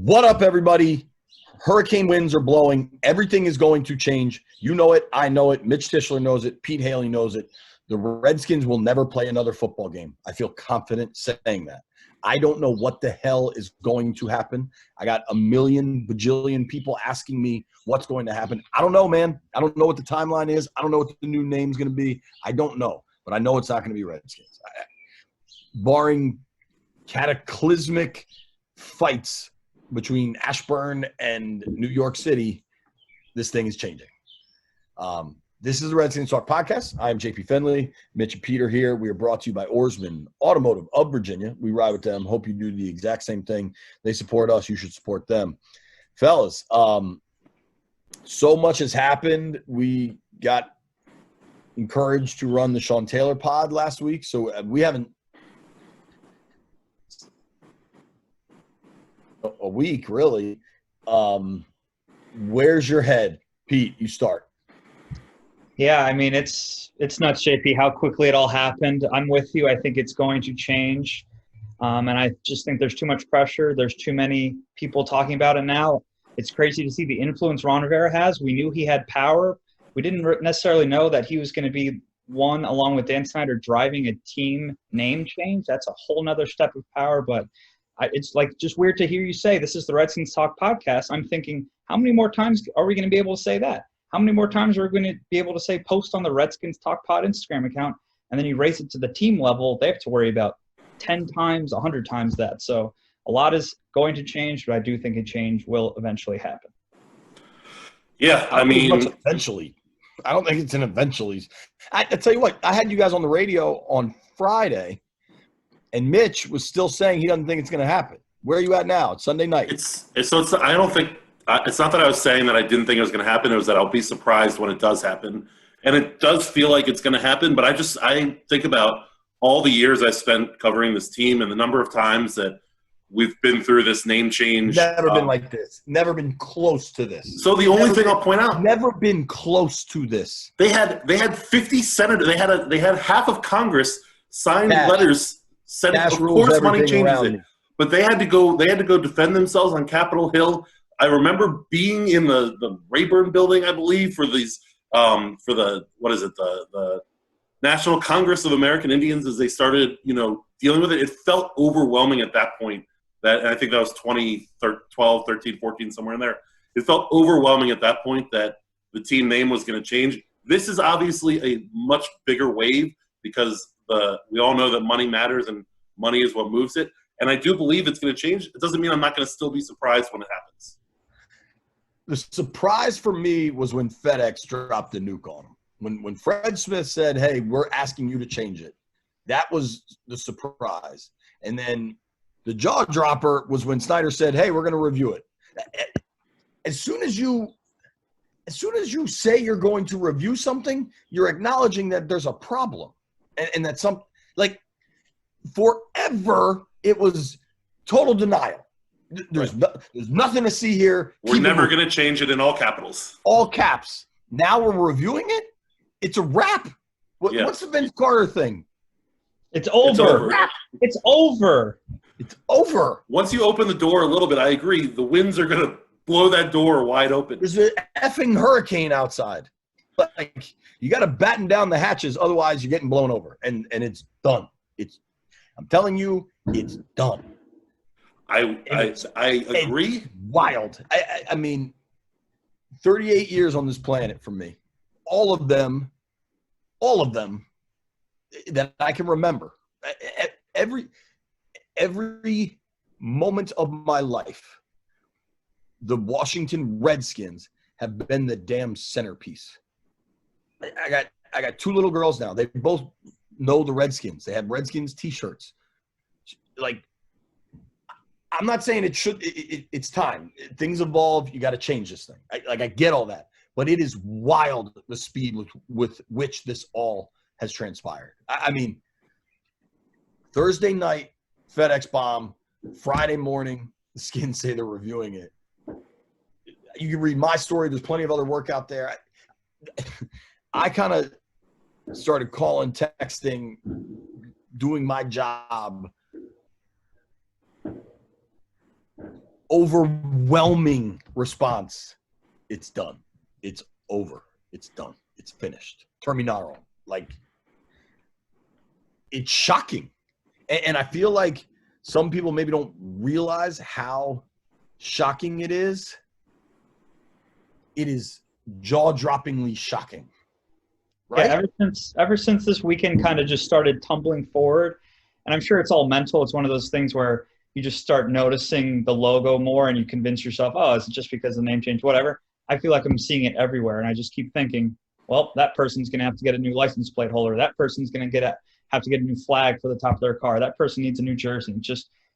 What up, everybody? Hurricane winds are blowing. Everything is going to change. You know it. I know it. Mitch Tischler knows it. Pete Hailey knows it. The Redskins will never play another football game. I feel confident saying that. I don't know what the hell is going to happen. I got a million bajillion people asking me what's going to happen. I don't know, man. I don't know what the timeline is. I don't know what the new name's going to be. I don't know. But I know it's not going to be Redskins. Barring cataclysmic fights between Ashburn and New York City, this thing is changing. This is the Redskins Talk podcast. I am JP Finlay. Mitch and Peter here. We are brought to you by Oarsman Automotive of Virginia. We ride with them. Hope you do the exact same thing. They support us. You should support them. Fellas, so much has happened. We got encouraged to run the Sean Taylor pod last week, so we haven't a week, really. Where's your head? Pete, you start. Yeah, I mean, it's nuts, JP, how quickly it all happened. I'm with you. I think it's going to change. And I just think there's too much pressure. There's too many people talking about it now. It's crazy to see the influence Ron Rivera has. We knew he had power. We didn't necessarily know that he was going to be one, along with Dan Snyder, driving a team name change. That's a whole nother step of power. But it's like just weird to hear you say this is the Redskins Talk podcast. I'm thinking, how many more times are we going to be able to say that? How many more times are we going to be able to say post on the Redskins Talk Pod Instagram account, and then you raise it to the team level, they have to worry about 10 times, 100 times that. So a lot is going to change, but I do think a change will eventually happen. Yeah, I mean – eventually. I don't think it's an eventually. I tell you what, I had you guys on the radio on Friday, and Mitch was still saying he doesn't think it's going to happen. Where are you at now? It's Sunday night. I don't think – it's not that I was saying that I didn't think it was going to happen. It was that I'll be surprised when it does happen. And it does feel like it's going to happen, but I think about all the years I spent covering this team and the number of times that we've been through this name change. Never been like this. Never been close to this. So the only thing I'll point out. Never been close to this. They had 50 senators. They had half of Congress sign letters saying, of course money changes it. But they had to go defend themselves on Capitol Hill. I remember being in the Rayburn building, I believe, for these for the National Congress of American Indians as they started, dealing with it. It felt overwhelming at that point. And I think that was 2012, 13, 14, somewhere in there. It felt overwhelming at that point that the team name was going to change. This is obviously a much bigger wave because we all know that money matters and money is what moves it. And I do believe it's going to change. It doesn't mean I'm not going to still be surprised when it happens. The surprise for me was when FedEx dropped the nuke on them. When Fred Smith said, hey, we're asking you to change it, that was the surprise. And then the jaw dropper was when Snyder said, hey, we're going to review it. As soon as you say you're going to review something, you're acknowledging that there's a problem. And that forever it was total denial. There's nothing to see here. We're never going to change it in all capitals. All caps. Now we're reviewing it. It's a wrap. What's the Vince Carter thing? It's over. It's over. It's over. Once you open the door a little bit, I agree. The winds are going to blow that door wide open. There's an effing hurricane outside. You got to batten down the hatches, otherwise you're getting blown over. And it's done. I'm telling you, it's done. I agree. It's wild. I mean, 38 years on this planet for me. All of them that I can remember. Every moment of my life, the Washington Redskins have been the damn centerpiece. I got two little girls now. They both know the Redskins. They have Redskins T-shirts. I'm not saying it's time. Things evolve. You got to change this thing. I get all that. But it is wild the speed with which this all has transpired. I mean, Thursday night, FedEx bomb. Friday morning, the Skins say they're reviewing it. You can read my story. There's plenty of other work out there. I kind of started calling, texting, doing my job overwhelming response. It's done. It's over. It's done. It's finished. Terminaro. Like, it's shocking. And I feel like some people maybe don't realize how shocking it is. It is jaw-droppingly shocking. Right? Yeah, ever since this weekend kind of just started tumbling forward, and I'm sure it's all mental. It's one of those things where you just start noticing the logo more and you convince yourself, oh, is it just because the name changed, whatever. I feel like I'm seeing it everywhere, and I just keep thinking, well, that person's going to have to get a new license plate holder. That person's going to have to get a new flag for the top of their car. That person needs a new jersey.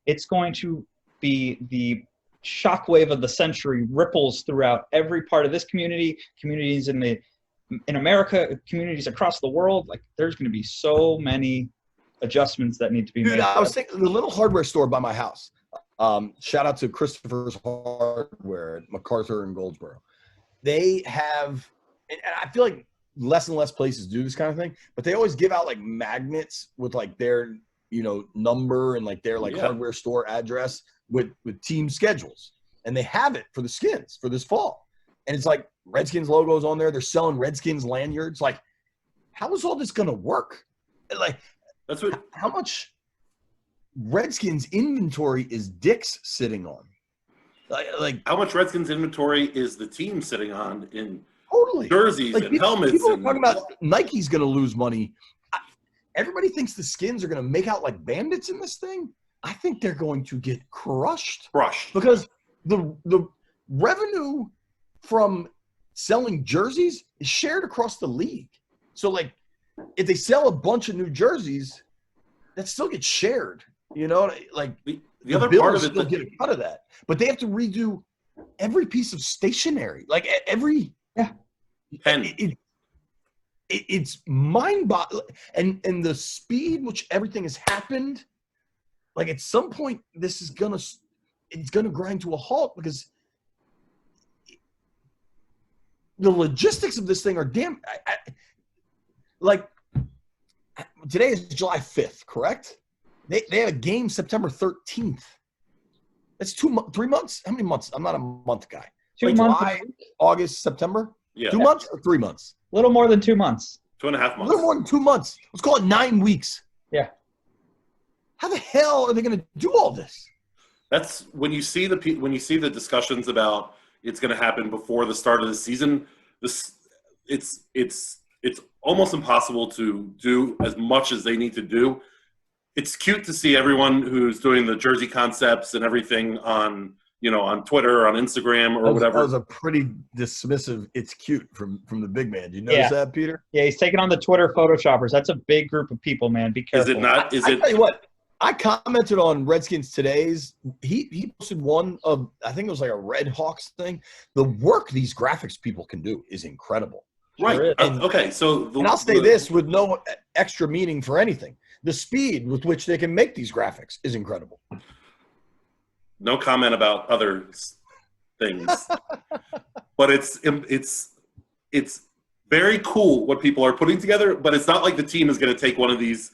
It's going to be the shockwave of the century, ripples throughout every part of this community, communities in America, communities across the world. Like, there's going to be so many adjustments that need to be made. I was thinking the little hardware store by my house. Shout out to Christopher's Hardware at MacArthur and Goldsboro. They have, and I feel like less and less places do this kind of thing, but they always give out like magnets with like their, number and like their hardware store address with team schedules. And they have it for the Skins for this fall. And it's like Redskins logos on there. They're selling Redskins lanyards. Like, how is all this going to work? Like, that's what. How much Redskins inventory is Dick's sitting on? Like how much Redskins inventory is the team sitting on in totally jerseys and helmets? People are talking about Nike's going to lose money. Everybody thinks the Skins are going to make out like bandits in this thing. I think they're going to get crushed. Because the revenue from selling jerseys is shared across the league. So, like, if they sell a bunch of new jerseys, that still gets shared. Like the other part of it, still get a cut of that. But they have to redo every piece of stationery, like every pen. It's mind-boggling, and the speed which everything has happened. Like, at some point, this is it's gonna grind to a halt because the logistics of this thing are damn. Like, today is July 5th, correct? They have a game September 13th. That's 3 months. How many months? I'm not a month guy. 2 months. July, August, September. Yeah. 2 months or 3 months? A little more than 2 months. 2.5 months. A little more than 2 months. Let's call it 9 weeks. Yeah. How the hell are they going to do all this? That's when you see the discussions about it's going to happen before the start of the season. It's almost impossible to do as much as they need to do. It's cute to see everyone who's doing the jersey concepts and everything on Twitter, on Instagram, or whatever. That was a pretty dismissive. It's cute from the big man. Did you notice that, Peter? Yeah, he's taking on the Twitter photoshoppers. That's a big group of people, man. Be careful. Is it not? I tell you what. I commented on Redskins Today's. He posted one of, I think it was like a Red Hawks thing. The work these graphics people can do is incredible. Right. Sure and, okay. So and I'll say this with no extra meaning for anything. The speed with which they can make these graphics is incredible. No comment about other things, but it's very cool what people are putting together. But it's not like the team is going to take one of these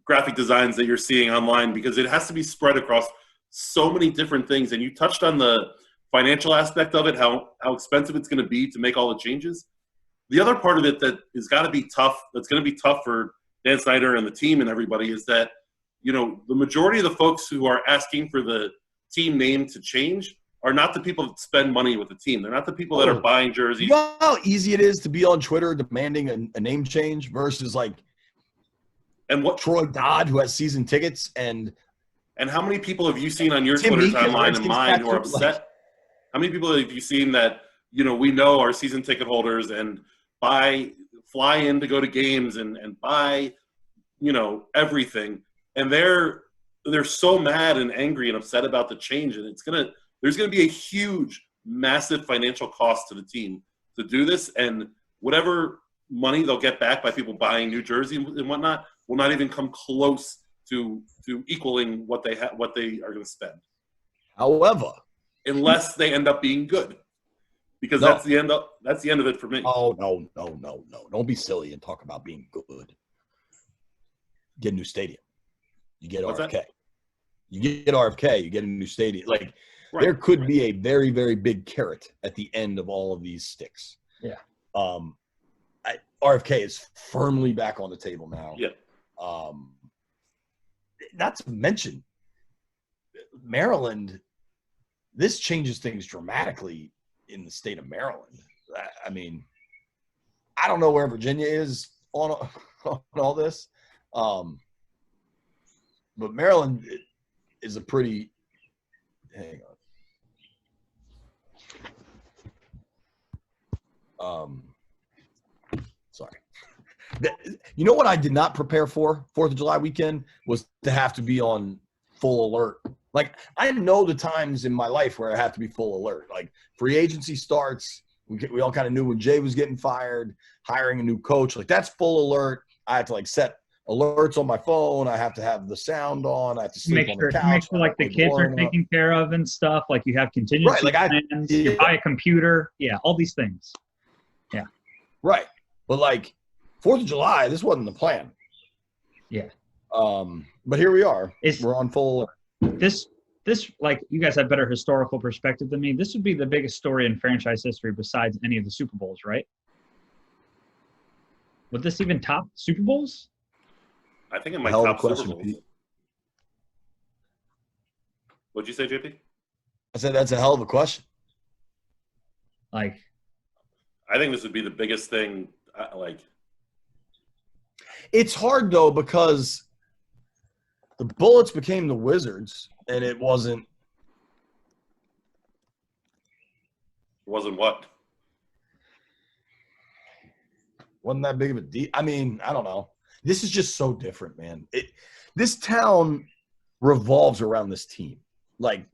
graphic designs that you're seeing online, because it has to be spread across so many different things. And you touched on the financial aspect of it, how expensive it's going to be to make all the changes. The other part of it that is got to be tough, that's going to be tough for Dan Snyder and the team and everybody, is that, the majority of the folks who are asking for the team name to change are not the people that spend money with the team. They're not the people that are buying jerseys. You know how easy it is to be on Twitter demanding a name change versus what Troy Dodd, who has season tickets, and how many people have you seen on your Tim Twitter Meek timeline and mine who are upset? How many people have you seen that we know are season ticket holders and fly in to go to games and buy everything, and they're so mad and angry and upset about the change, and there's gonna be a huge, massive financial cost to the team to do this, and whatever money they'll get back by people buying new jersey and whatnot will not even come close to equaling what they are going to spend. However, unless they end up being good, because that's the end of it for me. Oh no! Don't be silly and talk about being good. Get a new stadium. You get RFK. You get RFK, you get a new stadium. Like, there could be a very, very big carrot at the end of all of these sticks. Yeah. RFK is firmly back on the table now. Yeah. Not to mention, Maryland, this changes things dramatically in the state of Maryland. I mean, I don't know where Virginia is on all this, but Maryland is a pretty – hang on. Sorry. You know what I did not prepare for 4th of July weekend was to have to be on full alert. Like, I know the times in my life where I have to be full alert. Like, free agency starts. We all kind of knew when Jay was getting fired, hiring a new coach. Like, that's full alert. I have to, like, set alerts on my phone. I have to have the sound on. I have to sleep on the couch. Make sure, like, the kids are taken care of and stuff. Like, you have contingency plans. You buy a computer. Yeah, all these things. Yeah. Right. But, like, 4th of July, this wasn't the plan. Yeah. But here we are. We're on full alert. This, like, you guys have better historical perspective than me. This would be the biggest story in franchise history besides any of the Super Bowls, right? Would this even top Super Bowls? I think it might top Super Bowls. What'd you say, JP? I said that's a hell of a question. Like, I think this would be the biggest thing. It's hard though because the Bullets became the Wizards, and it wasn't. Wasn't what? Wasn't that big of a deal. I mean, I don't know. This is just so different, man. This town revolves around this team. Like,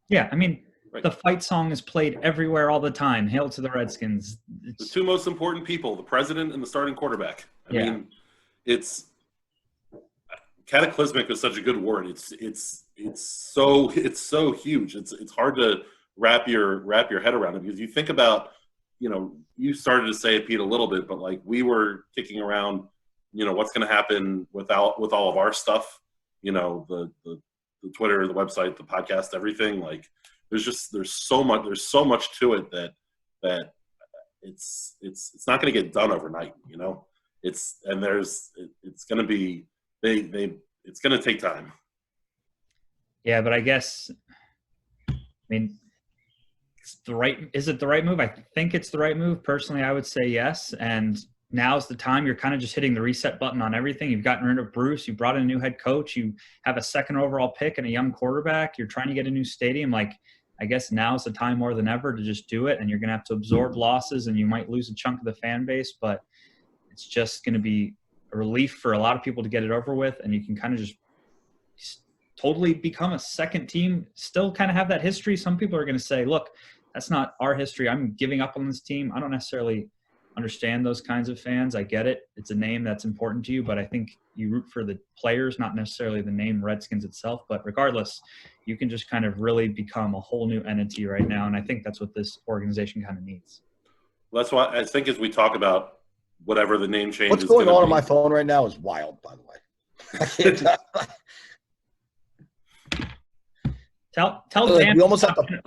yeah, I mean, the fight song is played everywhere all the time. Hail to the Redskins. The two most important people, the president and the starting quarterback. I mean, it's cataclysmic is such a good word. It's so huge. It's hard to wrap your head around it because you think about, you started to say it, Pete, a little bit, but like we were kicking around, what's going to happen with all of our stuff, the Twitter, the website, the podcast, everything. Like there's so much to it that it's not going to get done overnight. It's going to be it's going to take time. Yeah, but I guess, is it the right move? I think it's the right move. Personally, I would say yes. And now's the time. You're kind of just hitting the reset button on everything. You've gotten rid of Bruce. You brought in a new head coach. You have a second overall pick and a young quarterback. You're trying to get a new stadium. Like, I guess now's the time more than ever to just do it. And you're going to have to absorb losses and you might lose a chunk of the fan base, but it's just going to be a relief for a lot of people to get it over with. And you can kind of just totally become a second team, still kind of have that history. Some people are going to say, look, that's not our history. I'm giving up on this team. I don't necessarily understand those kinds of fans. I get it. It's a name that's important to you, but I think you root for the players, not necessarily the name Redskins itself. But regardless, you can just kind of really become a whole new entity right now. And I think that's what this organization kind of needs. Well, that's why I think as we talk about whatever the name change what's going on my phone right now is wild, by the way. I can't tell Dan. We almost have to,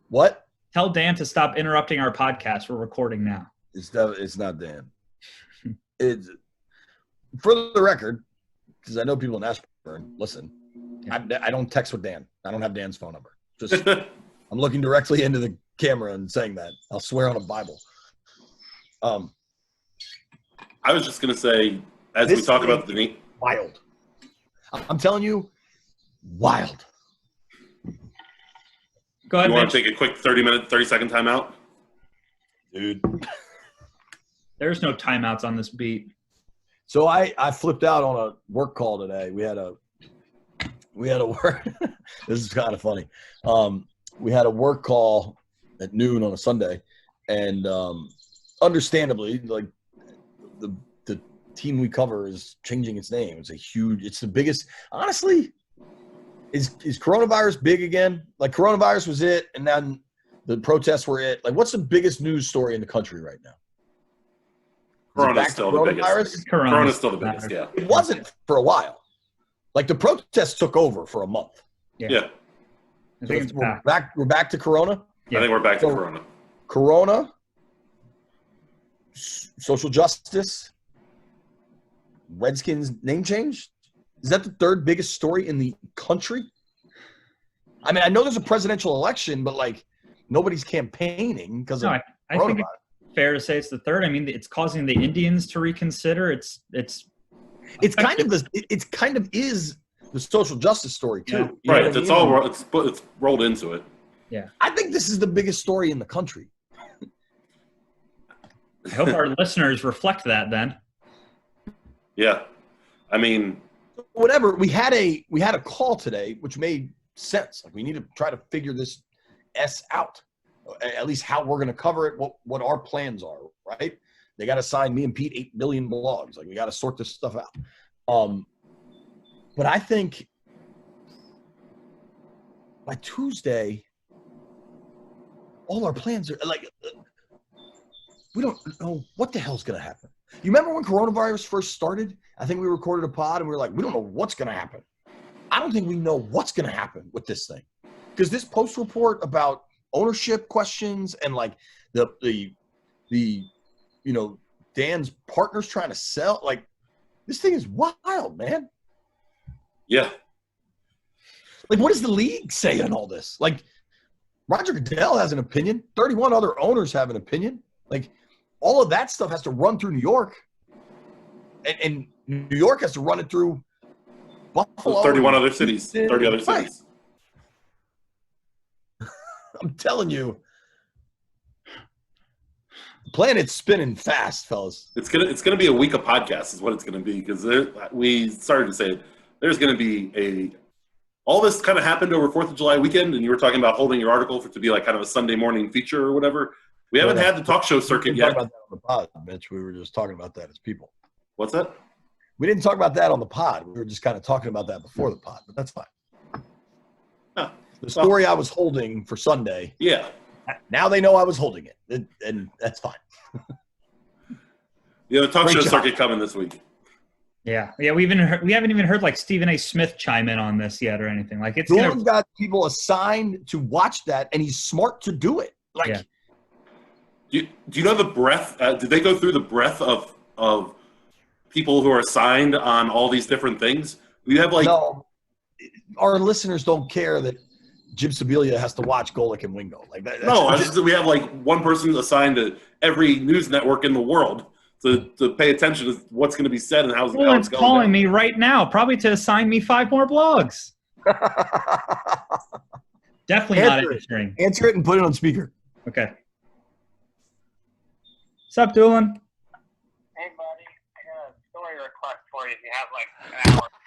what? Tell Dan to stop interrupting our podcast. We're recording now. It's not Dan. It's for the record, because I know people in Ashburn listen. Yeah. I don't text with Dan. I don't have Dan's phone number. Just I'm looking directly into the camera and saying that. I'll swear on a Bible. I was just gonna say, as we talk about the name, wild. I'm telling you, wild. Go ahead. You want to take a quick 30-second timeout? Dude. There's no timeouts on this beat. So I flipped out on a work call today. We had a work – this is kind of funny. We had a work call at noon on a Sunday, and understandably, like the team we cover is changing its name. It's the biggest – honestly – Is coronavirus big again? Like coronavirus was it, and then the protests were it. Like, what's the biggest news story in the country right now? Corona's still the biggest. Corona's still the biggest, yeah. It wasn't for a while. Like the protests took over for a month. Yeah. I think it's we're back. We're back to Corona. Yeah. I think we're back to Corona. Corona, social justice, Redskins name change. Is that the third biggest story in the country? I mean, I know there's a presidential election, but like nobody's campaigning because of I think it's fair to say it's the third. I mean, it's causing the Indians to reconsider. It's kind of is the social justice story too. Yeah. Right. It's rolled into it. Yeah. I think this is the biggest story in the country. I hope our listeners reflect that then. Yeah. I mean, whatever. We had a call today, which made sense. Like we need to try to figure this out, at least how we're going to cover it, what our plans are, right? They got to sign me and Pete 8 billion blogs. Like we got to sort this stuff out. But I think by Tuesday, all our plans are like, we don't know what the hell's going to happen. You remember when coronavirus first started? I think we recorded a pod and we were like, we don't know what's going to happen. I don't think we know what's going to happen with this thing. Because this post report about ownership questions and like the Dan's partners trying to sell, like this thing is wild, man. Yeah. Like what does the league say on all this? Like Roger Goodell has an opinion. 31 other owners have an opinion. Like all of that stuff has to run through New York. And New York has to run it through Buffalo. 31 other cities. 30 other cities. I'm telling you, the planet's spinning fast, fellas. It's gonna be a week of podcasts, is what it's gonna be, because we started to say it. There's gonna be all this kind of happened over 4th of July weekend, and you were talking about holding your article to be like kind of a Sunday morning feature or whatever. We haven't had the talk show circuit yet. About that on the pod, Mitch. We were just talking about that as people. What's that? We didn't talk about that on the pod. We were just kind of talking about that before the pod, but that's fine. Oh, the story I was holding for Sunday. Yeah. Now they know I was holding it, and that's fine. The talk show circuit coming this week. Yeah. We haven't even heard like Stephen A. Smith chime in on this yet or anything. Like it's Jordan's got people assigned to watch that, and he's smart to do it. Like, yeah. Do you know the breadth? Did they go through the breadth of people who are assigned on all these different things? We have like no. Our listeners don't care that Jim Sibilia has to watch Golick and Wingo. Like that. No, we have like one person assigned to every news network in the world to pay attention to what's going to be said and how it's going. Calling me right now, probably to assign me 5 more blogs. Definitely not answering. Answer it and put it on speaker. Okay. What's up, Doolin? Hey, buddy. I got a story request for you if you have like an hour tonight.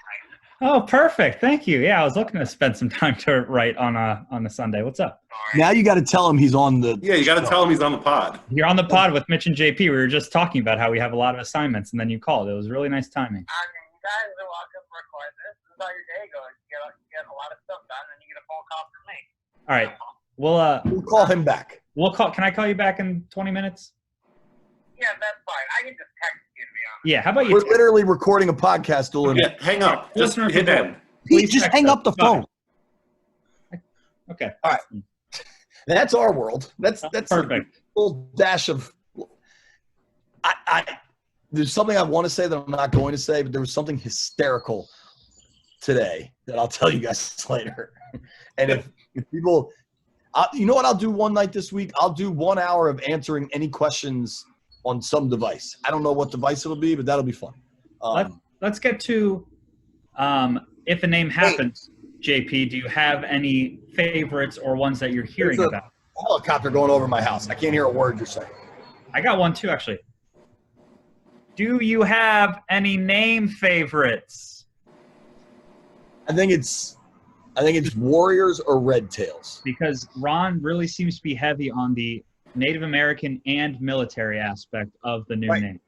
Oh, perfect. Thank you. Yeah, I was looking to spend some time to write on a Sunday. What's up? Now you got to tell him he's on the. Yeah, you got to tell him he's on the pod. You're on the pod with Mitch and JP. We were just talking about how we have a lot of assignments, and then you called. It was really nice timing. I mean, you guys are welcome to record this. This is how your day goes. You get a lot of stuff done, and you get a phone call from me. All right. We'll call him back. Can I call you back in 20 minutes? Yeah, that's fine. I can just text you, to be honest. Yeah, how about you? We're literally recording a podcast, Doolin. Yeah, hang up. Just hit end. Pete, just hang up the phone. Okay. All right. That's our world. That's perfect. A little dash of. There's something I want to say that I'm not going to say, but there was something hysterical today that I'll tell you guys later. And if people, you know what I'll do one night this week? I'll do 1 hour of answering any questions on some device. I don't know what device it'll be, but that'll be fun. Let's get to if a name happens. JP, do you have any favorites or ones that you're hearing about? Helicopter going over my house. I can't hear a word you're saying. I got one too, actually. Do you have any name favorites? I think it's Warriors or Red Tails. Because Ron really seems to be heavy on the Native American and military aspect of the new name.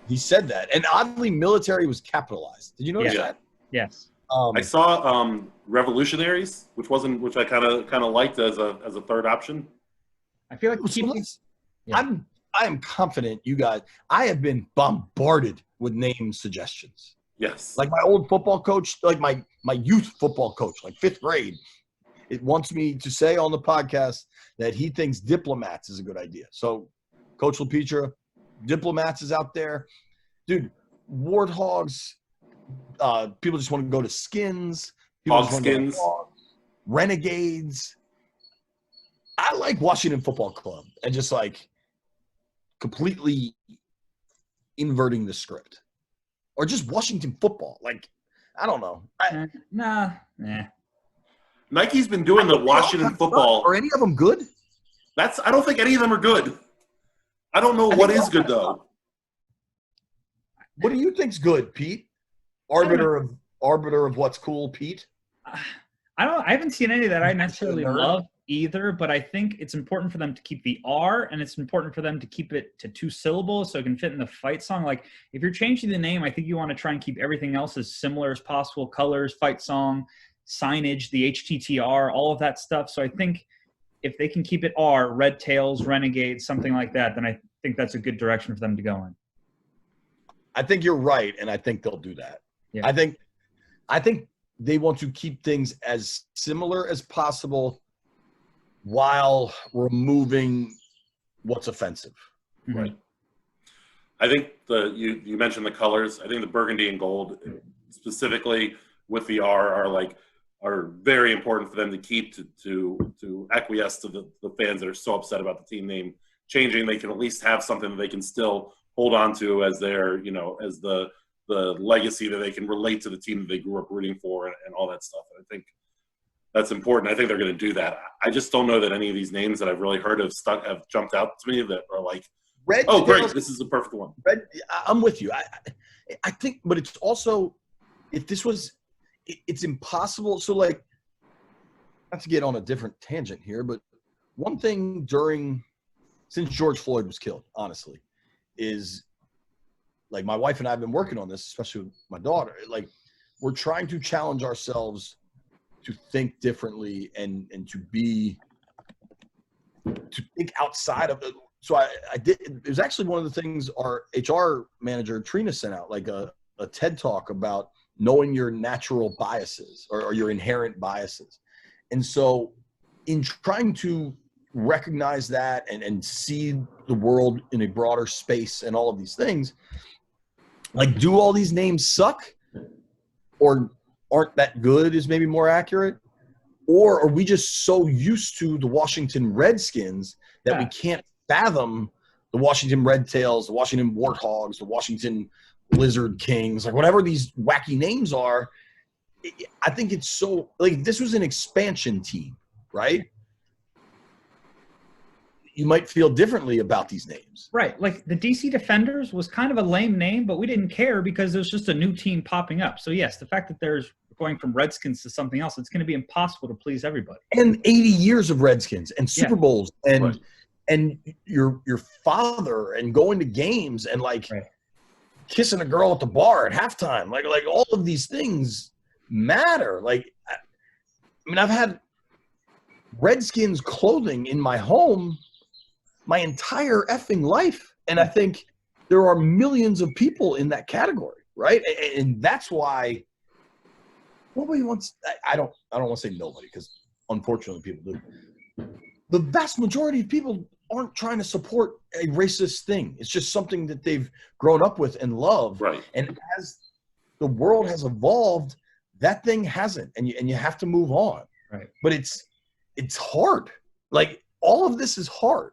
He said that, and oddly, military was capitalized. Did you notice that? Yes. I saw Revolutionaries, which I kind of liked as a third option. I feel like I am confident, you guys. I have been bombarded with name suggestions. Yes. Like my old football coach, like my youth football coach, like 5th grade, it wants me to say on the podcast that he thinks diplomats is a good idea. So, Coach LaPetra, diplomats is out there. Dude, warthogs, people just want to go to skins. Hog skins. Renegades. I like Washington Football Club and just like completely inverting the script. Or just Washington football. Like, I don't know. Nah. Nike's been doing the Washington football. Are any of them good? I don't think any of them are good. I don't know what is good though. What do you think's good, Pete? Arbiter of what's cool, Pete? I haven't seen any that I necessarily love either, but I think it's important for them to keep the R, and it's important for them to keep it to 2 syllables so it can fit in the fight song. Like, if you're changing the name, I think you want to try and keep everything else as similar as possible: colors, fight song, signage, the HTTR, all of that stuff. So I think if they can keep it R, Red Tails, Renegades, something like that, then I think that's a good direction for them to go in. I think you're right, and I think they'll do that. Yeah. I think they want to keep things as similar as possible while removing what's offensive. Mm-hmm. Right. I think you mentioned the colors. I think the burgundy and gold, specifically with the R, are very important for them to keep to acquiesce to the fans that are so upset about the team name changing. They can at least have something that they can still hold on to as their, as the legacy that they can relate to the team that they grew up rooting for and all that stuff. And I think that's important. I think they're going to do that. I just don't know that any of these names that I've really heard have jumped out to me that are like, Red oh, great, Tails, this is the perfect one. I'm with you. I think, but it's also, if this was, it's impossible. So, like, not to get on a different tangent here, but one thing since George Floyd was killed, honestly, is like my wife and I have been working on this, especially with my daughter. Like, we're trying to challenge ourselves to think differently and to think outside of it. So I did. It was actually one of the things our HR manager Trina sent out, like a TED talk about knowing your natural biases or your inherent biases. And so in trying to recognize that and see the world in a broader space and all of these things, like, do all these names suck or aren't that good is maybe more accurate? Or are we just so used to the Washington Redskins that we can't fathom the Washington Red Tails, the Washington Warthogs, the Washington Lizard Kings, like whatever these wacky names are? I think it's so, like, this was an expansion team, right? You might feel differently about these names. Right. Like the DC Defenders was kind of a lame name, but we didn't care because there's just a new team popping up. So yes, the fact that there's going from Redskins to something else, it's going to be impossible to please everybody. And 80 years of Redskins and Super Bowls and right. and your father and going to games and like kissing a girl at the bar at halftime. Like all of these things matter. Like, I mean, I've had Redskins clothing in my home my entire effing life. And I think there are millions of people in that category, right? And that's why nobody wants – I don't want to say nobody because unfortunately people do. The vast majority of people aren't trying to support a racist thing. It's just something that they've grown up with and love. Right. And as the world has evolved, that thing hasn't. And you have to move on. Right. But it's hard. Like, all of this is hard.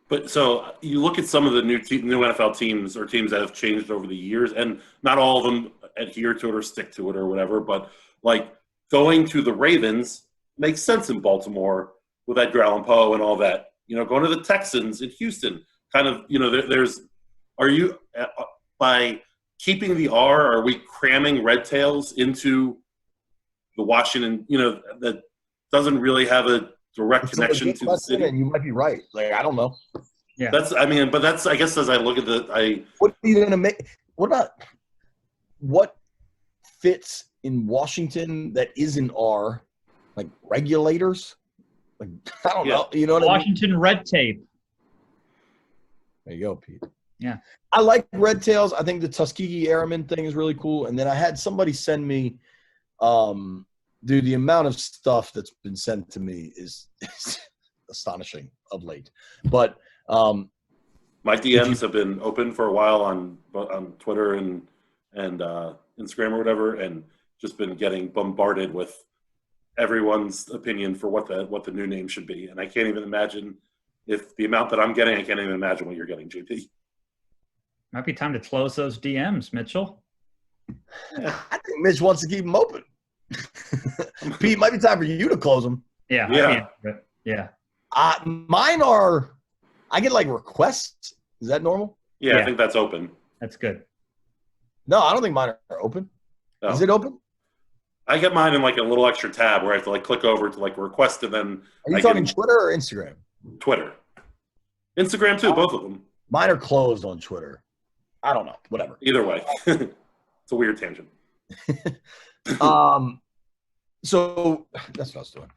But so you look at some of the new NFL teams or teams that have changed over the years, and not all of them adhere to it or stick to it or whatever, but like going to the Ravens makes sense in Baltimore with Edgar Allan Poe and all that. Going to the Texans in Houston, kind of, are you, by keeping the R, are we cramming Red Tails into the Washington, that doesn't really have a direct connection to the city? And you might be right. Like, I don't know. Yeah. But that's, I guess, as I look at what are you going to make? What fits in Washington that isn't R, like regulators? Like, I don't know. You know what Washington I mean? red tape. There you go, Pete. Yeah. I like Red Tails. I think the Tuskegee Airmen thing is really cool. And then I had somebody send me, dude, the amount of stuff that's been sent to me is astonishing of late. But my DMs have been open for a while on Twitter and Instagram or whatever, and just been getting bombarded with everyone's opinion for what the new name should be. And I can't even imagine if the amount that I'm getting, I can't even imagine what you're getting, JP. Might be time to close those DMs, Mitchell. I think Mitch wants to keep them open. Pete, might be time for you to close them. Yeah. Mine are, I get like requests. Is that normal? Yeah, I think that's open. That's good. No, I don't think mine are open. Oh. Is it open? I get mine in like a little extra tab where I have to like click over to like request, and then are you talking Twitter or Instagram? Twitter. Instagram too, both of them. Mine are closed on Twitter. I don't know. Whatever. Either way. It's a weird tangent. So that's what I was doing.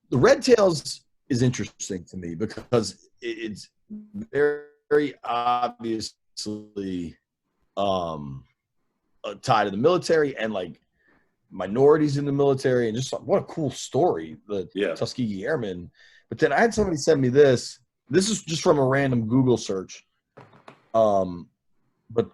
The Red Tails is interesting to me because it's very, very obviously tied to the military and like minorities in the military, and just what a cool story, the Tuskegee Airmen. But then I had somebody send me this. This is just from a random Google search. But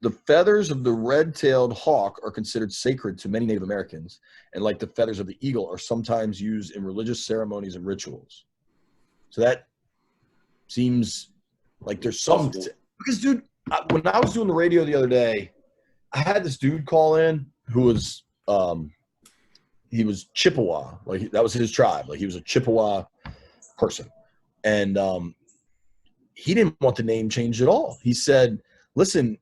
the feathers of the red-tailed hawk are considered sacred to many Native Americans, and like the feathers of the eagle are sometimes used in religious ceremonies and rituals. So that seems like there's some – because, dude, when I was doing the radio the other day, I had this dude call in who was he was Chippewa. Like that was his tribe. Like he was a Chippewa person. And he didn't want the name changed at all. He said, listen,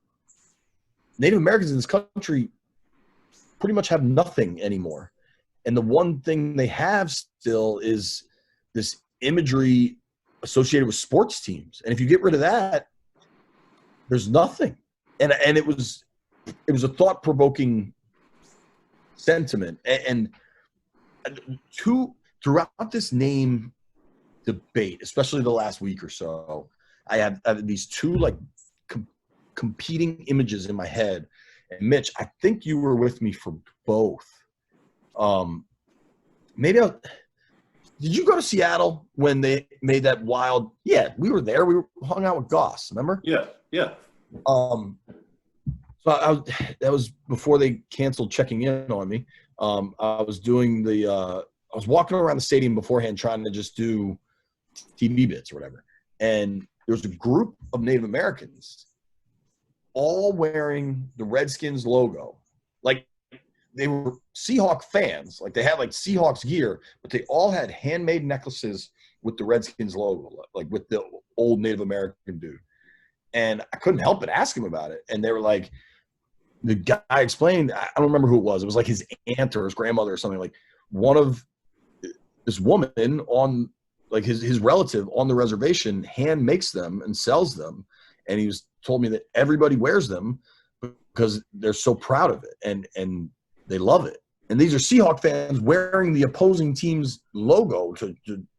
Native Americans in this country pretty much have nothing anymore. And the one thing they have still is this imagery associated with sports teams. And if you get rid of that, there's nothing. And it was a thought-provoking sentiment. And throughout this name debate, especially the last week or so, I have these two like competing images in my head. And Mitch, I think you were with me for both. Did you go to Seattle when they made that wild? Yeah, we were there. We hung out with Goss. Remember? Yeah. So that was before they canceled checking in on me. I was doing I was walking around the stadium beforehand trying to just do TV bits or whatever. And there was a group of Native Americans all wearing the Redskins logo. Like they were Seahawk fans. Like they had like Seahawks gear, but they all had handmade necklaces with the Redskins logo, like with the old Native American dude. And I couldn't help but ask him about it. And they were like, the guy explained, I don't remember who it was. It was like his aunt or his grandmother or something. Like one of this woman on like his relative on the reservation hand makes them and sells them. And he told me that everybody wears them because they're so proud of it and they love it. And these are Seahawk fans wearing the opposing team's logo to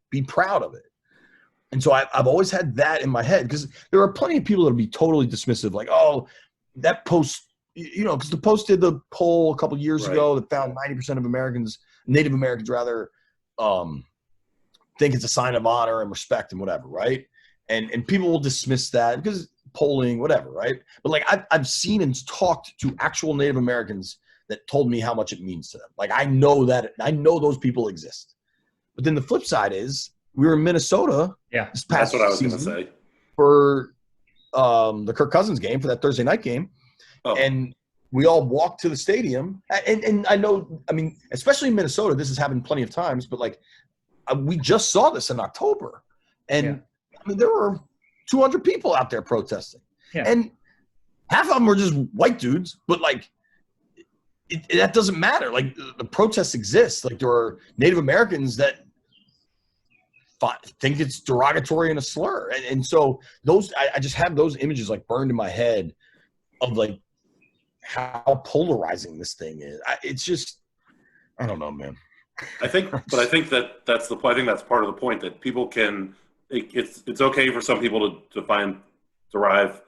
be proud of it. And so I've always had that in my head because there are plenty of people that will be totally dismissive, like, oh, that Post, because the Post did the poll a couple years ago that found 90% of Americans, Native Americans rather, think it's a sign of honor and respect and whatever, right? And people will dismiss that because polling, whatever, right? But like I've seen and talked to actual Native Americans that told me how much it means to them. Like I know those people exist. But then the flip side is we were in Minnesota. Yeah, that's what I was going to say for the Kirk Cousins game, for that Thursday night game, and we all walked to the stadium. And I know, I mean, especially in Minnesota, this has happened plenty of times. But like we just saw this in October, and I mean there were 200 people out there protesting, and half of them were just white dudes. But like that doesn't matter. Like the protests exist. Like there are Native Americans that think it's derogatory and a slur. And so I just have those images like burned in my head of like how polarizing this thing is. It's just, I don't know, man. I think that's part of the point that people can, it's okay for some people to derive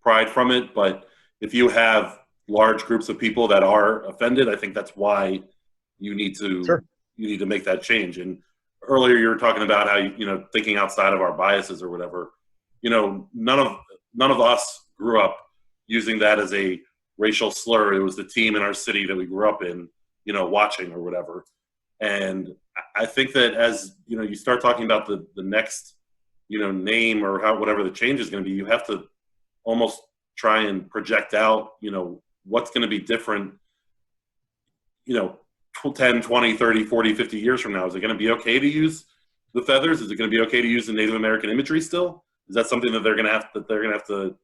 pride from it. But if you have large groups of people that are offended, I think that's why you need to make that change. And earlier you were talking about how thinking outside of our biases or whatever. None of us grew up using that as a racial slur. It was the team in our city that we grew up in, watching or whatever. And I think that as you start talking about the next name or whatever the change is going to be, you have to almost try and project out what's going to be different 10, 20, 30, 40, 50 years from now. Is it going to be okay to use the feathers? Is it going to be okay to use the Native American imagery still? Is that something that they're going to have to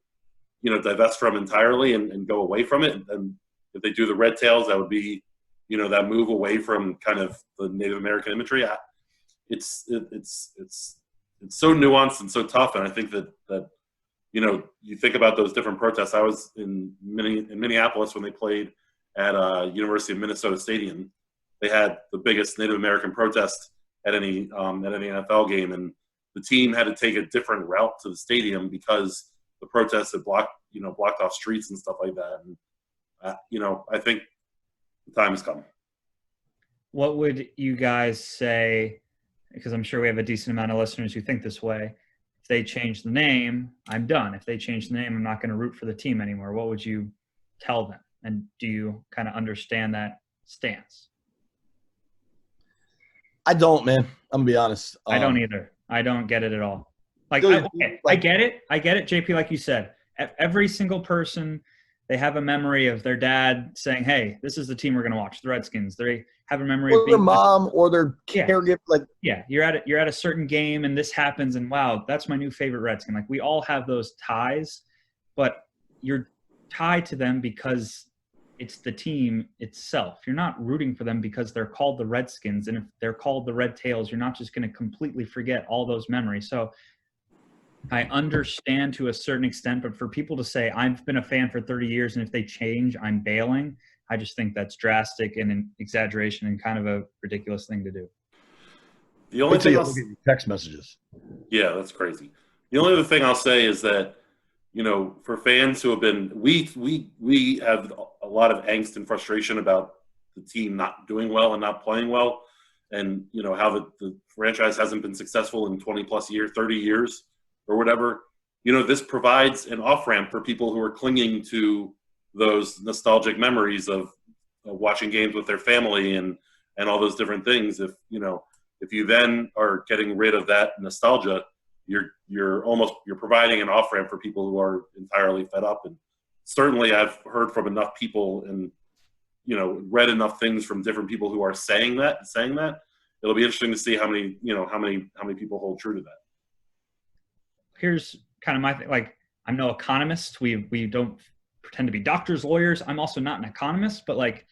divest from entirely and go away from it? And if they do the red tails, that would be that move away from kind of the Native American imagery. It's so nuanced and so tough. And I think that you think about those different protests. I was in Minneapolis when they played at University of Minnesota Stadium. They had the biggest Native American protest at any NFL game, and the team had to take a different route to the stadium because the protests had blocked off streets and stuff like that. And I think the time has come. What would you guys say? Because I'm sure we have a decent amount of listeners who think this way. If they change the name, I'm done. If they change the name, I'm not going to root for the team anymore. What would you tell them? And do you kind of understand that stance? I don't, man. I'm going to be honest. I don't either. I don't get it at all. I get it. I get it, JP, like you said. Every single person, they have a memory of their dad saying, hey, this is the team we're going to watch, the Redskins. They have a memory of being their mom or their caregiver. You're at a certain game and this happens and wow, that's my new favorite Redskin. Like we all have those ties, but you're tied to them because it's the team itself. You're not rooting for them because they're called the Redskins. And if they're called the Red Tails, you're not just going to completely forget all those memories. So I understand to a certain extent, but for people to say, I've been a fan for 30 years and if they change, I'm bailing, I just think that's drastic and an exaggeration and kind of a ridiculous thing to do. The only thing I'll get you text messages. Yeah, that's crazy. The only other thing I'll say is that, for fans who have been, we have a lot of angst and frustration about the team not doing well and not playing well, and how the franchise hasn't been successful in 20 plus years, 30 years or whatever. This provides an off-ramp for people who are clinging to those nostalgic memories of watching games with their family and all those different things. If you then are getting rid of that nostalgia, you're providing an off-ramp for people who are entirely fed up. And certainly I've heard from enough people and read enough things from different people who are saying that. It'll be interesting to see how many people hold true to that. Here's kind of my thing. Like, I'm no economist. We don't pretend to be doctors, lawyers. I'm also not an economist, but like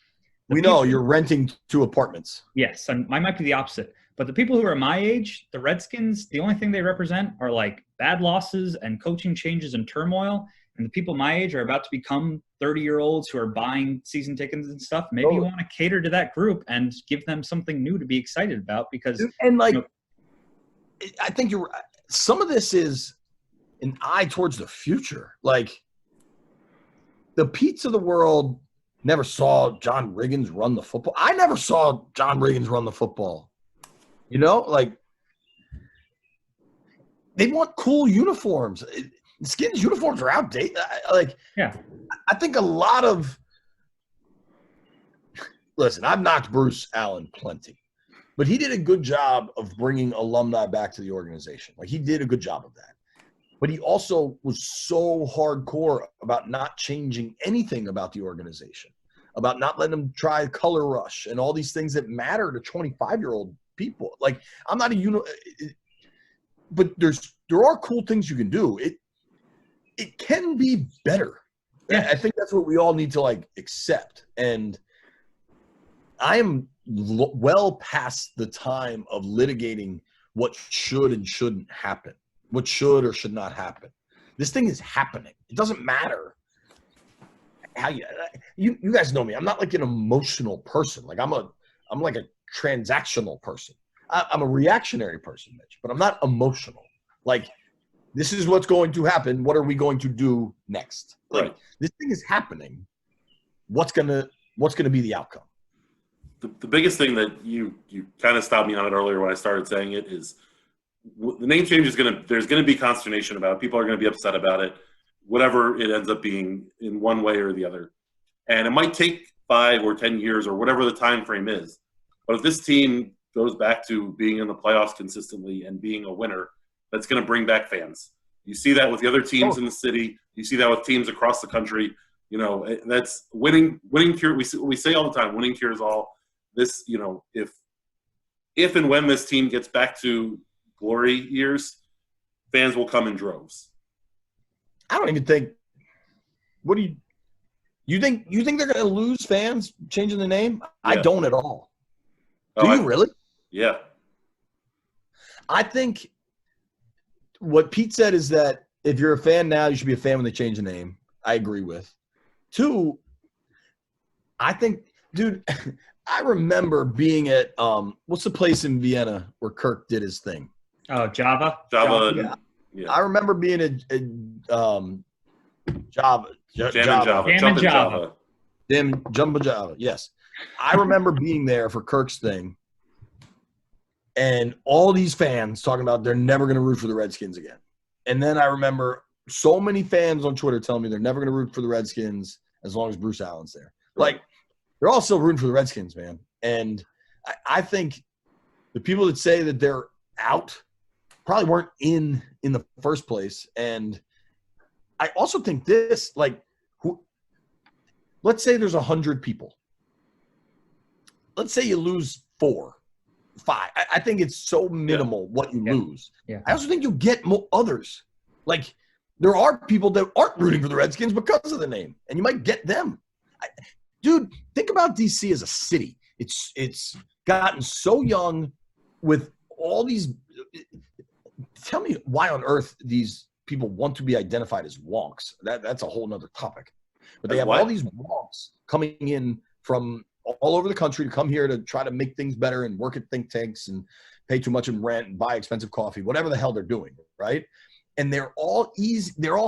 we know you're renting 2 apartments. Yes, I might be the opposite. But the people who are my age, the Redskins, the only thing they represent are like bad losses and coaching changes and turmoil. And the people my age are about to become 30-year-olds who are buying season tickets and stuff. Maybe you want to cater to that group and give them something new to be excited about because I think some of this is an eye towards the future. Like the Petes of the world never saw John Riggins run the football. I never saw John Riggins run the football. Like they want cool uniforms. Skins uniforms are outdated. I think a lot of – listen, I've knocked Bruce Allen plenty, but he did a good job of bringing alumni back to the organization. Like he did a good job of that. But he also was so hardcore about not changing anything about the organization, about not letting them try color rush and all these things that matter to 25-year-old people. Like I'm not but there are cool things you can do. It can be better. Yeah. I think that's what we all need to accept. And I am well past the time of litigating what should and shouldn't happen, what should or should not happen. This thing is happening. It doesn't matter how you guys know me. I'm not like an emotional person. Like I'm like a transactional person. I'm a reactionary person, Mitch, but I'm not emotional. Like this is what's going to happen. What are we going to do next? Like, right. This thing is happening. What's gonna be the outcome? The biggest thing that you kind of stopped me on it earlier when I started saying it is the name change is there's going to be consternation about it. People are going to be upset about it, whatever it ends up being in one way or the other. And it might take 5 or 10 years or whatever the time frame is. But if this team goes back to being in the playoffs consistently and being a winner, that's going to bring back fans. You see that with the other teams in the city. You see that with teams across the country. You know, that's winning cure. We say all the time, winning cures all. This, you know, if and when this team gets back to glory years, fans will come in droves. I don't even think. What do you think? You think they're going to lose fans changing the name? Yeah. I don't at all. Do you really? Yeah. I think what Pete said is that if you're a fan now, you should be a fan when they change the name. I agree with. 2, I think, dude, I remember being at what's the place in Vienna where Kirk did his thing? Oh, Java. Yeah. I remember being at Java. Java. Yes. I remember being there for Kirk's thing, and all these fans talking about they're never going to root for the Redskins again. And then I remember so many fans on Twitter telling me they're never going to root for the Redskins as long as Bruce Allen's there. Like, they're all still rooting for the Redskins, man. And I think the people that say that they're out probably weren't in the first place. And I also think this, like, let's say there's 100 people. Let's say you lose 4, 5. I think it's so minimal what you lose. Yeah. I also think you get more others. Like, there are people that aren't rooting for the Redskins because of the name, and you might get them. Dude, think about D.C. as a city. It's gotten so young with all these – tell me why on earth these people want to be identified as wonks. That's a whole nother topic. But they have all these wonks coming in from all over the country to come here to try to make things better and work at think tanks and pay too much in rent and buy expensive coffee, whatever the hell they're doing, right? And they're all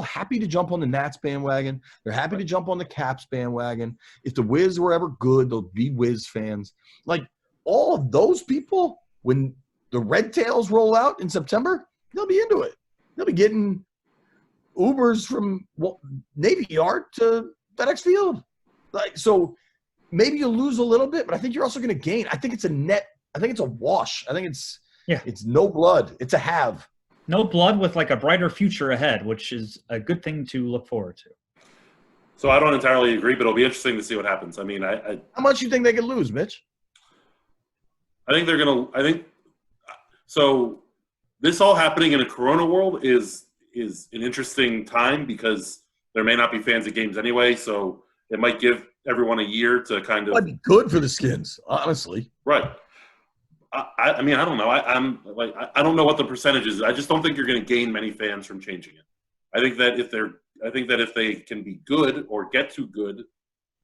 happy to jump on the Nats bandwagon. They're happy to jump on the Caps bandwagon. If the Wiz were ever good, they'll be Wiz fans. Like, all of those people, when the Red Tails roll out in September, they'll be into it. They'll be getting Ubers from Navy Yard to FedEx Field. Like, so maybe you lose a little bit, but I think you're also going to gain. I think it's a net. I think it's a wash. I think it's no blood. It's a have. No blood with like a brighter future ahead, which is a good thing to look forward to. So I don't entirely agree, but it'll be interesting to see what happens. I mean, how much do you think they could lose, Mitch? I think they're going to – I think – so this all happening in a Corona world is an interesting time because there may not be fans at games anyway, so it might give everyone a year to kind of – That'd be good for the Skins, honestly. Right. I mean, I don't know. I don't know what the percentage is. I just don't think you're going to gain many fans from changing it. I think that if they can be good or get to good,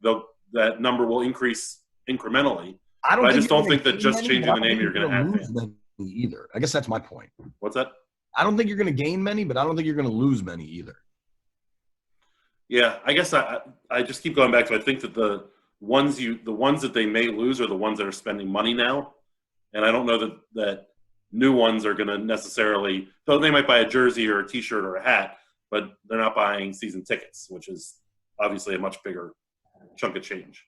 that number will increase incrementally. I just don't think that just changing the name you're going to have fans either. I guess that's my point. What's that? I don't think you're going to gain many, but I don't think you're going to lose many either. Yeah, I guess I just keep going back to I think that the ones that they may lose are the ones that are spending money now. And I don't know that new ones are going to necessarily – though they might buy a jersey or a T-shirt or a hat, but they're not buying season tickets, which is obviously a much bigger chunk of change.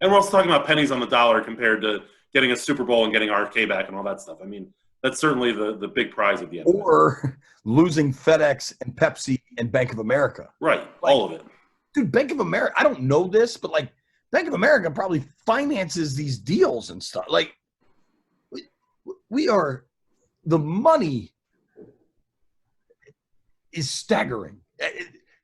And we're also talking about pennies on the dollar compared to getting a Super Bowl and getting RFK back and all that stuff. I mean, that's certainly the big prize at the end. Or losing FedEx and Pepsi and Bank of America. Right, all of it. Dude, Bank of America – I don't know this, but like – Bank of America probably finances these deals and stuff. Like, we are – the money is staggering.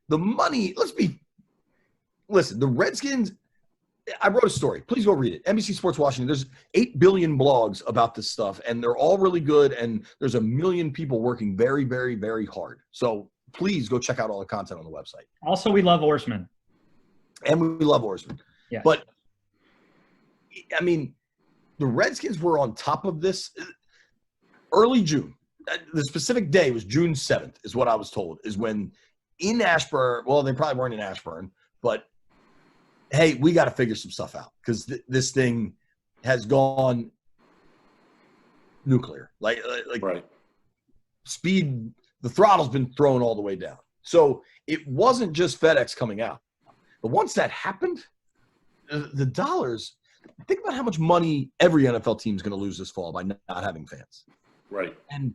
The money – listen, the Redskins – I wrote a story. Please go read it. NBC Sports Washington. There's 8 billion blogs about this stuff, and they're all really good, and there's 1 million people working very, very, very hard. So please go check out all the content on the website. Also, we love Orsman. And we love Orsman. Yeah. But, I mean, the Redskins were on top of this early June. the specific day was June 7th is what I was told, is when in Ashburn, well, they probably weren't in Ashburn, but hey, we got to figure some stuff out because this thing has gone nuclear. Like right. Speed, the throttle's been thrown all the way down. So it wasn't just FedEx coming out. But once that happened, the dollars, think about how much money every NFL team is going to lose this fall by not having fans. Right. And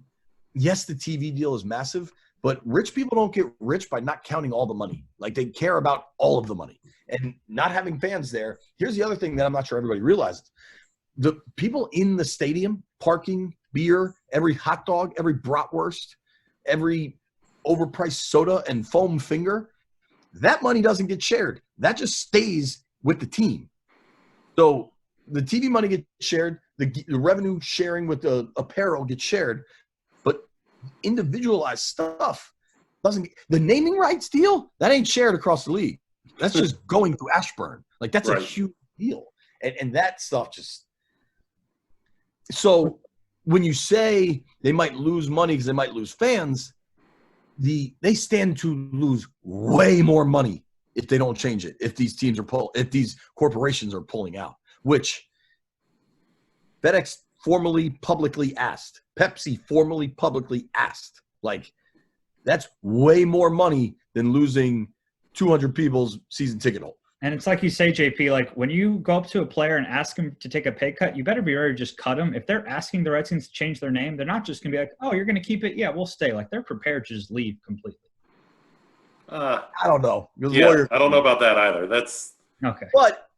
yes, the TV deal is massive, but rich people don't get rich by not counting all the money. Like they care about all of the money. And not having fans there, here's the other thing that I'm not sure everybody realizes. The people in the stadium, parking, beer, every hot dog, every bratwurst, every overpriced soda and foam finger, that money doesn't get shared. That just stays with the team. So the TV money gets shared, the revenue sharing with the apparel gets shared, but individualized stuff doesn't get, the naming rights deal, that ain't shared across the league. That's just going through Ashburn. Like that's a huge deal. And that stuff just – so when you say they might lose money because they might lose fans, they stand to lose way more money if they don't change it. If these teams are if these corporations are pulling out, which FedEx formally publicly asked, Pepsi formally publicly asked. Like that's way more money than losing 200 people's season ticket holder. And it's like you say, JP, like when you go up to a player and ask him to take a pay cut, you better be ready to just cut him. If they're asking the Redskins to change their name, they're not just going to be like, oh, you're going to keep it? Yeah, we'll stay. Like they're prepared to just leave completely. I don't know. I don't know about that either. That's okay. But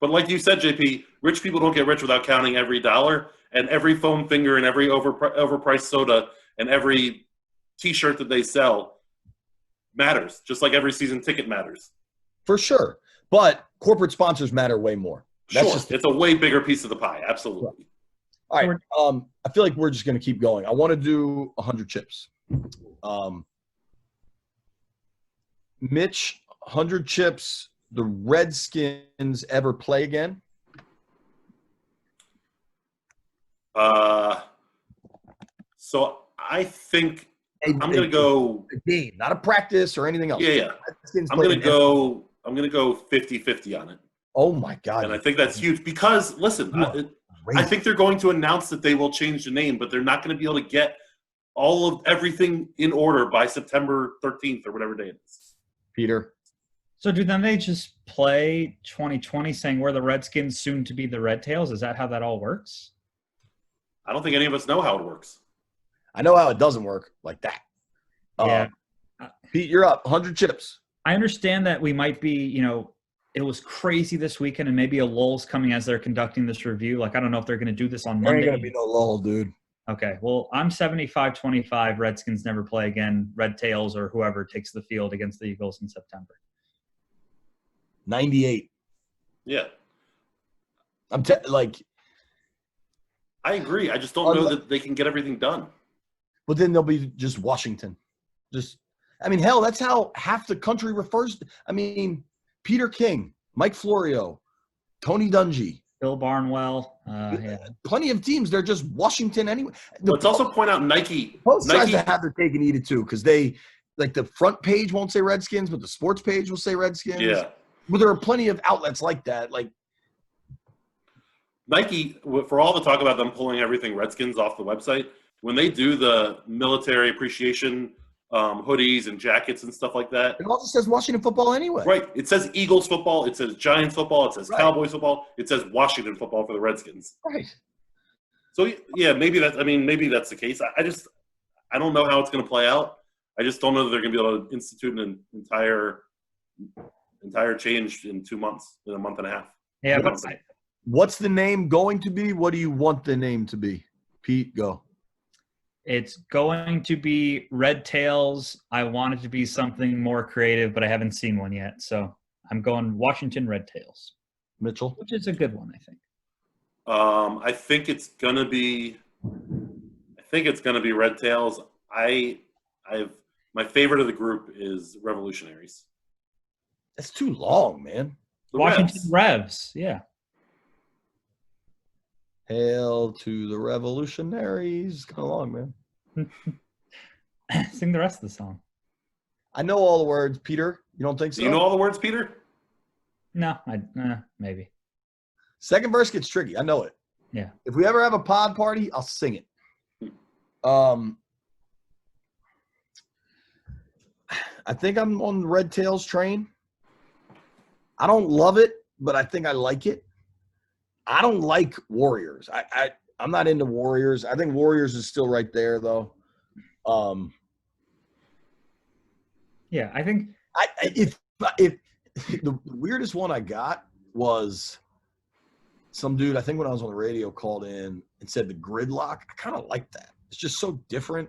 like you said, JP, rich people don't get rich without counting every dollar and every foam finger and every overpriced soda and every T-shirt that they sell matters, just like every season ticket matters. For sure. But corporate sponsors matter way more. That's it's a way bigger piece of the pie. Absolutely. All right. I feel like we're just going to keep going. I want to do 100 chips. Mitch, 100 chips. The Redskins ever play again? So I think I'm going to go a game, not a practice or anything else. Yeah. I'm going to go 50-50 on it. Oh my God. And I think that's huge because listen, I think they're going to announce that they will change the name, but they're not going to be able to get all of everything in order by September 13th or whatever day it is. Peter. So do then they just play 2020 saying we're the Redskins, soon to be the Red Tails? Is that how that all works? I don't think any of us know how it works. I know how it doesn't work like that. Yeah. Pete, you're up. 100 chips. I understand that we might be, it was crazy this weekend and maybe a lull's coming as they're conducting this review. Like, I don't know if they're going to do this on Monday. There ain't going to be no lull, dude. Okay. Well, I'm 75-25. Redskins never play again. Red Tails or whoever takes the field against the Eagles in September. 98. Yeah. I agree. I just don't know that they can get everything done. But then they'll be just Washington. Hell, that's how half the country refers to. Peter King, Mike Florio, Tony Dungy. Bill Barnwell. Plenty of teams. They're just Washington anyway. Let's also point out Nike. Both sides have their cake and eat it too because they – like the front page won't say Redskins, but the sports page will say Redskins. Yeah. But there are plenty of outlets like that. Like Nike, for all the talk about them pulling everything Redskins off the website, when they do the military appreciation hoodies and jackets and stuff like that. It also says Washington football anyway. Right. It says Eagles football. It says Giants football. It says Cowboys football. It says Washington football for the Redskins. Right. So, yeah, maybe that's the case. I don't know how it's going to play out. I just don't know that they're going to be able to institute an entire change in 2 months, in a month and a half. Yeah. What's the name going to be? What do you want the name to be? Pete, go. It's going to be Red Tails. I want it to be something more creative, but I haven't seen one yet. So I'm going Washington Red Tails. Mitchell? Which is a good one, I think. I think it's gonna be Red Tails. My favorite of the group is Revolutionaries. That's too long, man. Washington Revs, yeah. Hail to the revolutionaries. Come along, man. Sing the rest of the song. I know all the words, Peter. You don't think so? Do you know all the words, Peter? No, maybe. Second verse gets tricky. I know it. Yeah. If we ever have a pod party, I'll sing it. I think I'm on the Red Tails train. I don't love it, but I think I like it. I don't like Warriors. I'm not into Warriors. I think Warriors is still right there, though. Yeah, I think if the weirdest one I got was some dude, I think when I was on the radio, called in and said the gridlock. I kind of like that. It's just so different,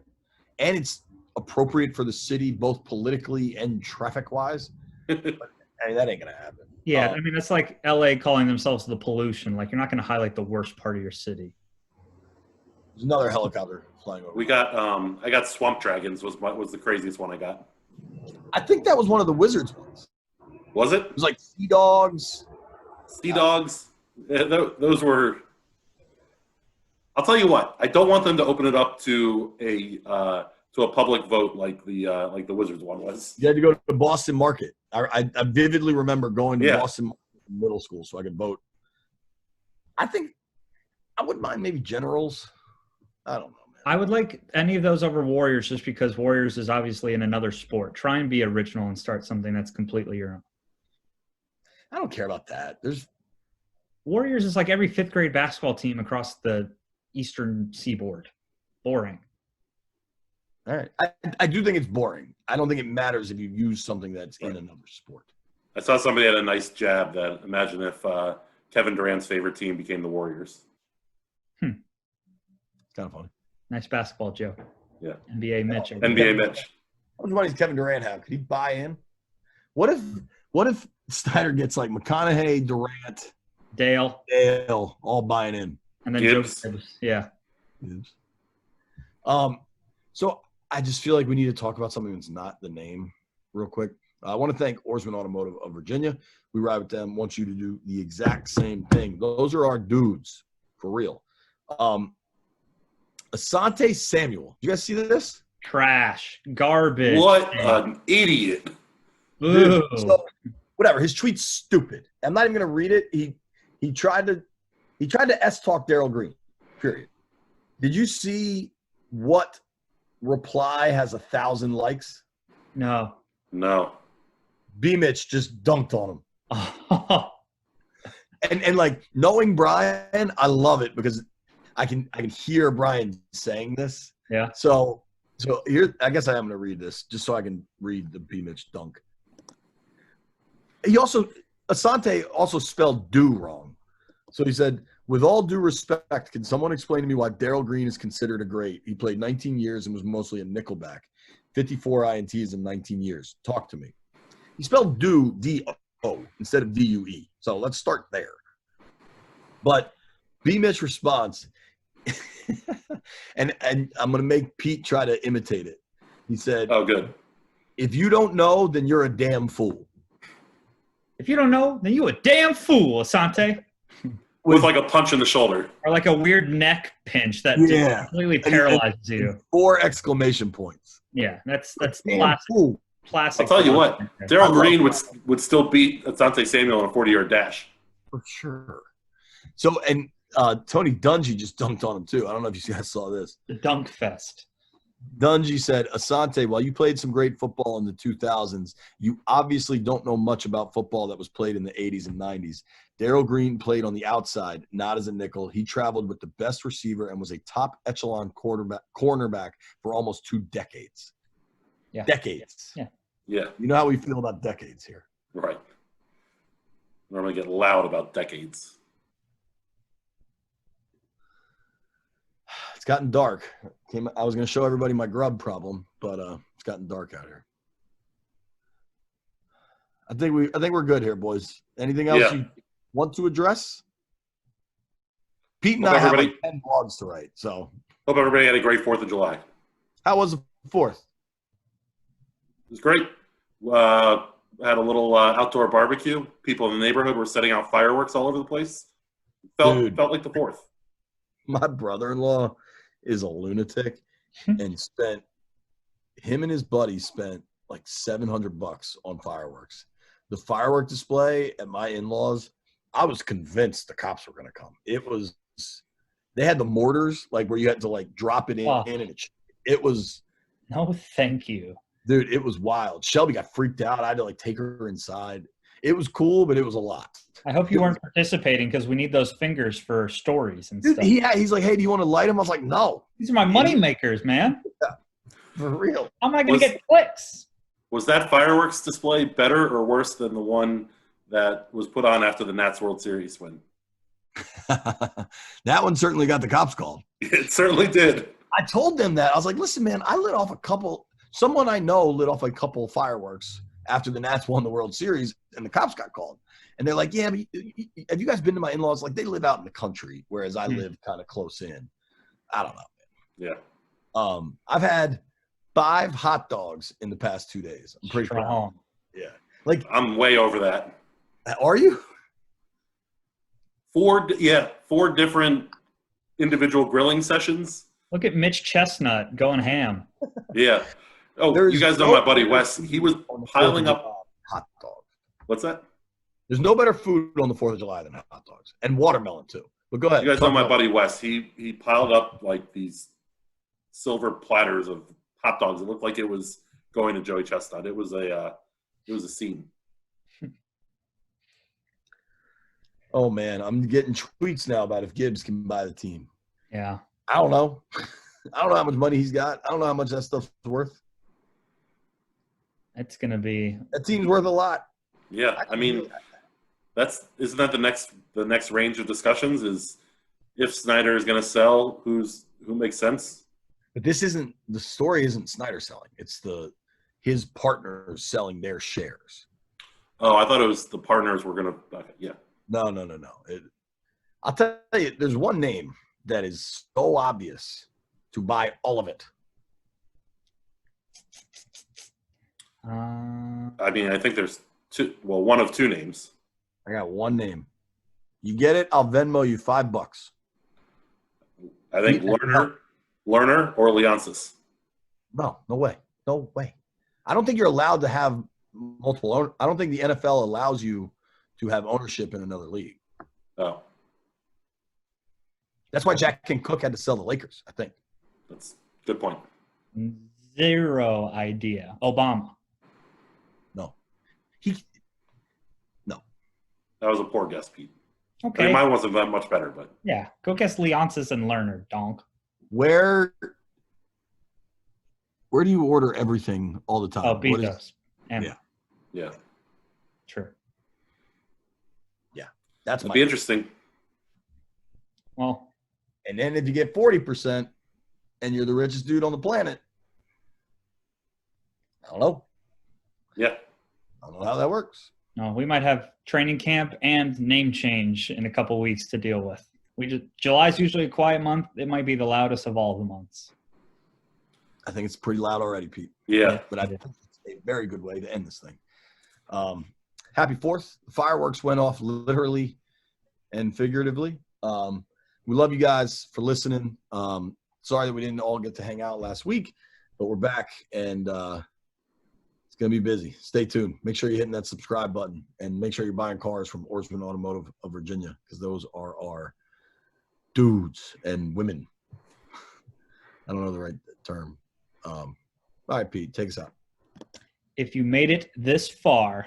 and it's appropriate for the city, both politically and traffic-wise. But, that ain't gonna happen. Yeah, I mean, that's like LA calling themselves the pollution. Like, you're not going to highlight the worst part of your city. There's another helicopter flying over. We got I got Swamp Dragons was the craziest one I got. I think that was one of the Wizards ones. Was it? It was like Sea Dogs. Sea Dogs. Those were. I'll tell you what. I don't want them to open it up to a public vote like the Wizards one was. You had to go to the Boston Market. I vividly remember going to Boston Market in middle school so I could vote. I think I wouldn't mind maybe Generals. I don't know, man. I would like any of those over Warriors just because Warriors is obviously in another sport. Try and be original and start something that's completely your own. I don't care about that. Warriors is like every fifth grade basketball team across the Eastern Seaboard. Boring. All right. I do think it's boring. I don't think it matters if you use something that's in another sport. I saw somebody had a nice jab that imagine if Kevin Durant's favorite team became the Warriors. It's kind of funny. Nice basketball joke. Yeah. NBA Mitch. NBA Mitch. How much money does Kevin Durant have? Could he buy in? What if Snyder gets like McConaughey, Durant, Dale, all buying in? And then Gibbs. Yeah. Gibbs. So I just feel like we need to talk about something that's not the name real quick. I want to thank Oarsman Automotive of Virginia. We ride with them. Want you to do the exact same thing. Those are our dudes, for real. Asante Samuel. Did you guys see this? Trash. Garbage. What an idiot. Dude, so, whatever. His tweet's stupid. I'm not even going to read it. He tried to S-talk Daryl Green, period. Did you see what reply has 1,000 likes? No. B. Mitch just dunked on him. And like knowing Brian, I love it because I can hear Brian saying this. Yeah. So here, I guess I am going to read this just so I can read the B. Mitch dunk. Asante also spelled do wrong. So he said, with all due respect, can someone explain to me why Daryl Green is considered a great? He played 19 years and was mostly a nickelback. 54 INTs in 19 years. Talk to me. He spelled do, D-O, instead of D-U-E. So let's start there. But B. Mitch responds, and I'm going to make Pete try to imitate it. He said, oh, good. If you don't know, then you're a damn fool. If you don't know, then you a damn fool, Asante. With like a punch in the shoulder. Or like a weird neck pinch that completely paralyzes you. 4 exclamation points. Yeah, that's damn fool. classic. I'll tell you what, Daryl Green would still beat Asante Samuel on a 40-yard dash. For sure. So, and Tony Dungy just dunked on him too. I don't know if you guys saw this. The dunk fest. Dungy said, Asante, while you played some great football in the 2000s, you obviously don't know much about football that was played in the 80s and 90s. Daryl Green played on the outside, not as a nickel. He traveled with the best receiver and was a top echelon cornerback for almost 2 decades. Yeah. Decades. Yeah. Yeah. You know how we feel about decades here. Right. Normally get loud about decades. It's gotten dark. I was going to show everybody my grub problem, but it's gotten dark out here. I think we're good here, boys. Anything else you want to address? Pete and I have like 10 blogs to write, so. Hope everybody had a great 4th of July. How was the 4th? It was great. Had a little outdoor barbecue. People in the neighborhood were setting out fireworks all over the place. Felt like the 4th. My brother-in-law is a lunatic and him and his buddy spent like $700 on fireworks. The firework display at my in-laws, I was convinced the cops were going to come. They had the mortars, like where you had to like drop it in, and it was. No, thank you. Dude, it was wild. Shelby got freaked out. I had to like take her inside. It was cool, but it was a lot. I hope you weren't participating because we need those fingers for stories and stuff. He's like, hey, do you want to light them? I was like, no. These are my money makers, man. Yeah, for real. How am I going to get clicks? Was that fireworks display better or worse than the one that was put on after the Nats World Series win? That one certainly got the cops called. It certainly did. I told them that. I was like, listen, man, I lit off someone I know lit off a couple fireworks after the Nats won the World Series, and the cops got called. And they're like, yeah, but have you guys been to my in-laws? Like, they live out in the country, whereas I live kind of close in. I don't know, man. Yeah. I've had 5 hot dogs in the past 2 days. I'm pretty proud. Yeah. Like, I'm way over that. Are you? 4 different individual grilling sessions. Look at Mitch Chestnut going ham. Yeah. Oh, you guys know my buddy Wes. He was piling up hot dogs. What's that? There's no better food on the 4th of July than hot dogs. And watermelon, too. But go ahead. You guys know my buddy Wes. He piled up like these silver platters of hot dogs. It looked like it was going to Joey Chestnut. It was a scene. Oh, man. I'm getting tweets now about if Gibbs can buy the team. Yeah. I don't know. I don't know how much money he's got. I don't know how much that stuff's worth. It's going to be – that team's worth a lot. Yeah. I mean, isn't that the next range of discussions is if Snyder is going to sell, who makes sense? But the story isn't Snyder selling. It's his partners selling their shares. Oh, I thought it was the partners were going to yeah. No. I'll tell you, there's one name that is so obvious to buy all of it. I mean, I think there's one of 2 names. I got one name. You get it, I'll Venmo you $5. I think Lerner or Leonsis. No way. I don't think you're allowed to have multiple owners. I don't think the NFL allows you to have ownership in another league. Oh. That's why Jack and Cook had to sell the Lakers, I think. That's a good point. 0 idea. Obama. No. No. That was a poor guess, Pete. Okay. I mean, mine wasn't that much better, but. Yeah. Go guess Leonsis and Lerner, donk. Where do you order everything all the time? Oh, Betos. Yeah. True. Yeah. That'd be interesting. Well. And then if you get 40% and you're the richest dude on the planet, I don't know. Yeah. I don't know how that works. No, we might have training camp and name change in a couple of weeks to deal with. July's usually a quiet month. It might be the loudest of all the months. I think it's pretty loud already, Pete. Yeah. But I think it's a very good way to end this thing. Happy 4th. The fireworks went off literally and figuratively. We love you guys for listening. Sorry that we didn't all get to hang out last week, but we're back, and it's going to be busy. Stay tuned. Make sure you're hitting that subscribe button, and make sure you're buying cars from Oarsman Automotive of Virginia, because those are our dudes and women. I don't know the right term. All right, Pete, take us out. If you made it this far,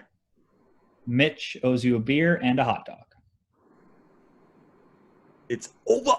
Mitch owes you a beer and a hot dog. It's over.